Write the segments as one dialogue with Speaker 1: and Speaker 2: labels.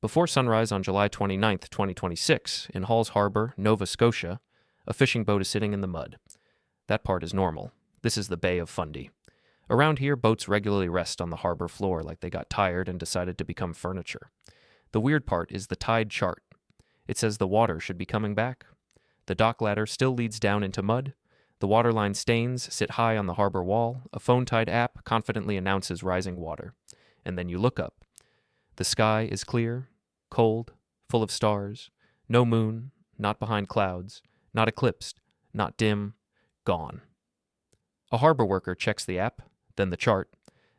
Speaker 1: Before sunrise on July 29th, 2026, in Halls Harbor, Nova Scotia, a fishing boat is sitting in the mud. That part is normal. This is the Bay of Fundy. Around here, boats regularly rest on the harbor floor like they got tired and decided to become furniture. The weird part is the tide chart. It says the water should be coming back. The dock ladder still leads down into mud. The waterline stains sit high on the harbor wall. A phone tide app confidently announces rising water. And then you look up. The sky is clear, cold, full of stars. No moon, not behind clouds, not eclipsed, not dim, gone. A harbor worker checks the app, then the chart,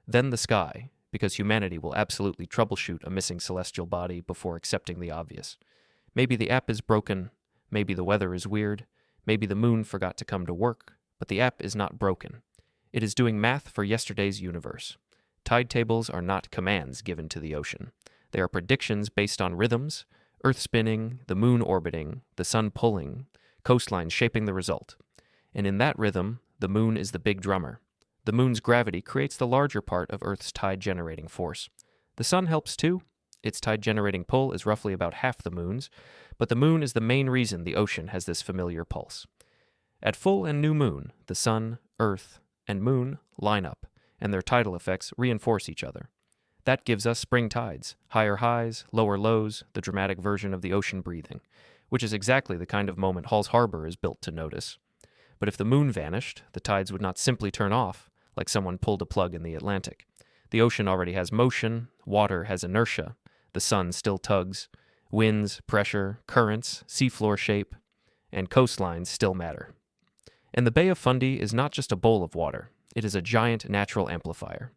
Speaker 1: then the sky, because humanity will absolutely troubleshoot a missing celestial body before accepting the obvious. Maybe the app is broken, maybe the weather is weird, maybe the moon forgot to come to work, but the app is not broken. It is doing math for yesterday's universe. Tide tables are not commands given to the ocean. They are predictions based on rhythms, Earth spinning, the moon orbiting, the sun pulling, coastlines shaping the result. And in that rhythm, the moon is the big drummer. The moon's gravity creates the larger part of Earth's tide-generating force. The sun helps too. Its tide-generating pull is roughly about half the moon's, but the moon is the main reason the ocean has this familiar pulse. At full and new moon, the sun, Earth, and moon line up, and their tidal effects reinforce each other. That gives us spring tides, higher highs, lower lows, the dramatic version of the ocean breathing, which is exactly the kind of moment Halls Harbor is built to notice. But if the moon vanished, the tides would not simply turn off, like someone pulled a plug in the Atlantic. The ocean already has motion, water has inertia, the sun still tugs, winds, pressure, currents, seafloor shape, and coastlines still matter. And the Bay of Fundy is not just a bowl of water, it is a giant natural amplifier.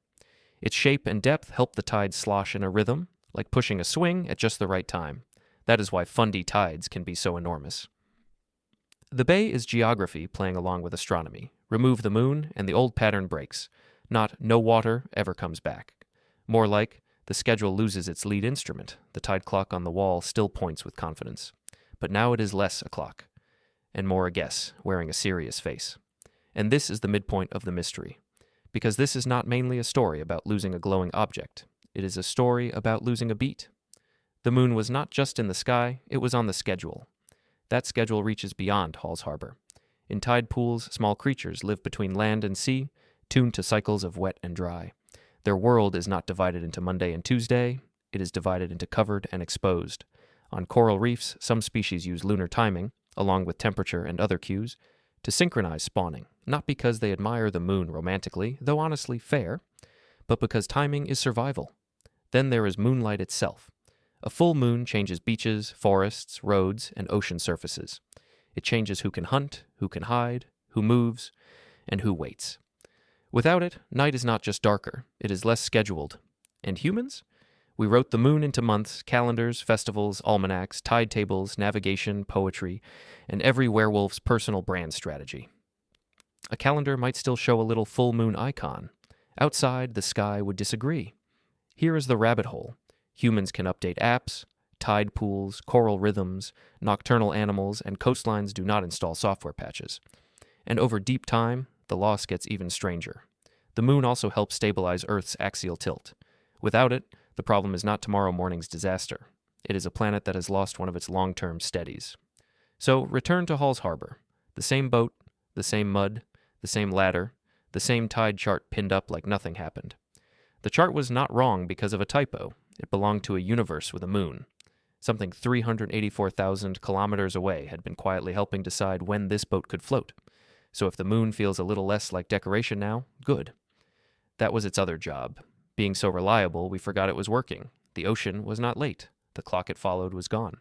Speaker 1: Its shape and depth help the tides slosh in a rhythm, like pushing a swing at just the right time. That is why Fundy tides can be so enormous. The bay is geography playing along with astronomy. Remove the moon, and the old pattern breaks. Not no water ever comes back. More like the schedule loses its lead instrument. The tide clock on the wall still points with confidence. But now it is less a clock, and more a guess, wearing a serious face. And this is the midpoint of the mystery. Because this is not mainly a story about losing a glowing object. It is a story about losing a beat. The moon was not just in the sky, it was on the schedule. That schedule reaches beyond Halls Harbor. In tide pools, small creatures live between land and sea, tuned to cycles of wet and dry. Their world is not divided into Monday and Tuesday, it is divided into covered and exposed. On coral reefs, some species use lunar timing, along with temperature and other cues, to synchronize spawning, not because they admire the moon romantically, though honestly fair, but because timing is survival. Then there is moonlight itself. A full moon changes beaches, forests, roads, and ocean surfaces. It changes who can hunt, who can hide, who moves, and who waits. Without it, night is not just darker, it is less scheduled. And humans? We wrote the moon into months, calendars, festivals, almanacs, tide tables, navigation, poetry, and every werewolf's personal brand strategy. A calendar might still show a little full moon icon. Outside, the sky would disagree. Here is the rabbit hole. Humans can update apps, tide pools, coral rhythms, nocturnal animals, and coastlines do not install software patches. And over deep time, the loss gets even stranger. The moon also helps stabilize Earth's axial tilt. Without it, the problem is not tomorrow morning's disaster. It is a planet that has lost one of its long-term steadies. So, return to Halls Harbor. The same boat, the same mud, the same ladder, the same tide chart pinned up like nothing happened. The chart was not wrong because of a typo. It belonged to a universe with a moon. Something 384,000 kilometers away had been quietly helping decide when this boat could float. So if the moon feels a little less like decoration now, good. That was its other job. Being so reliable, we forgot it was working. The ocean was not late. The clock it followed was gone.